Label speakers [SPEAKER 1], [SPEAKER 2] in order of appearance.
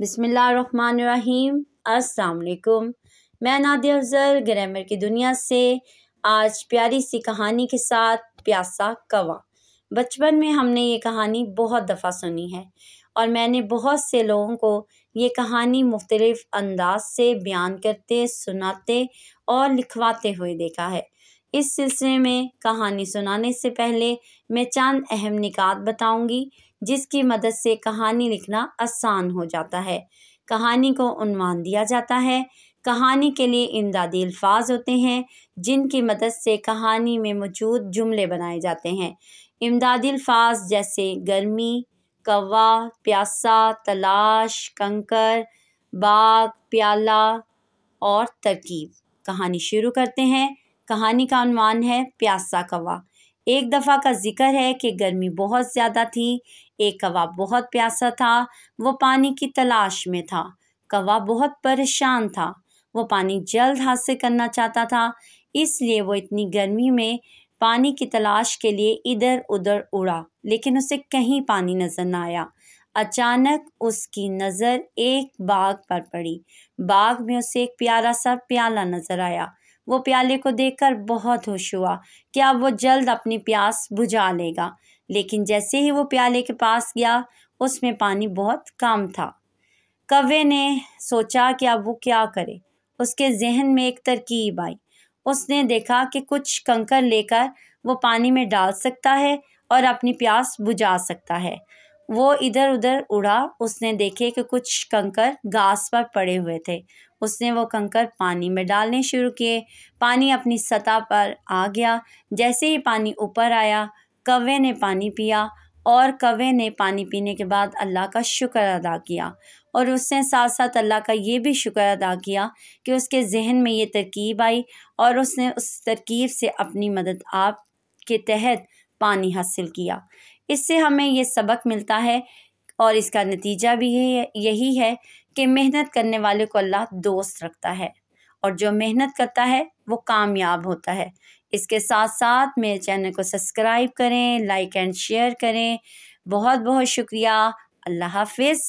[SPEAKER 1] बिस्मिल्लाहिर्रहमानिर्रहीम। अस्सलाम वालेकुम। मैं नादिया अफजल ग्रामर की दुनिया से आज प्यारी सी कहानी के साथ प्यासा कौवा। बचपन में हमने ये कहानी बहुत दफ़ा सुनी है और मैंने बहुत से लोगों को ये कहानी मुख्तलिफ अंदाज से बयान करते, सुनाते और लिखवाते हुए देखा है। इस सिलसिले में कहानी सुनाने से पहले मैं चंद अहम निकात बताऊंगी जिसकी मदद से कहानी लिखना आसान हो जाता है। कहानी को उन्वान दिया जाता है। कहानी के लिए इमदादी अल्फाज होते हैं जिनकी मदद से कहानी में मौजूद जुमले बनाए जाते हैं। इमदादी अल्फाज जैसे गर्मी, कौवा, प्यासा, तलाश, कंकर, बाग, प्याला और तरकीब। कहानी शुरू करते हैं। कहानी का उन्वान है प्यासा कौवा। एक दफ़ा का जिक्र है कि गर्मी बहुत ज़्यादा थी। एक कौवा बहुत प्यासा था। वो पानी की तलाश में था। कौवा बहुत परेशान था। वो पानी जल्द हासिल करना चाहता था, इसलिए वो इतनी गर्मी में पानी की तलाश के लिए इधर उधर उड़ा, लेकिन उसे कहीं पानी नज़र न आया। अचानक उसकी नज़र एक बाग पर पड़ी। बाग में उसे एक प्यारा सा प्याला नज़र आया। वो प्याले को देखकर बहुत खुश हुआ कि अब वो जल्द अपनी प्यास बुझा लेगा। लेकिन जैसे ही वो प्याले के पास गया, उसमें पानी बहुत कम था। कौवे ने सोचा कि अब वो क्या करे। उसके जहन में एक तरकीब आई। उसने देखा कि कुछ कंकर लेकर वो पानी में डाल सकता है और अपनी प्यास बुझा सकता है। वो इधर उधर उड़ा। उसने देखे कि कुछ कंकर घास पर पड़े हुए थे। उसने वो कंकर पानी में डालने शुरू किए। पानी अपनी सतह पर आ गया। जैसे ही पानी ऊपर आया, कौवे ने पानी पिया और कौवे ने पानी पीने के बाद अल्लाह का शुक्र अदा किया और उसने साथ साथ अल्लाह का ये भी शुक्र अदा किया कि उसके जहन में ये तरकीब आई और उसने उस तरकीब से अपनी मदद आप के तहत पानी हासिल किया। इससे हमें ये सबक मिलता है और इसका नतीजा भी यही है कि मेहनत करने वाले को अल्लाह दोस्त रखता है और जो मेहनत करता है वो कामयाब होता है। इसके साथ साथ मेरे चैनल को सब्सक्राइब करें, लाइक एंड शेयर करें। बहुत बहुत शुक्रिया। अल्लाह हाफिज़।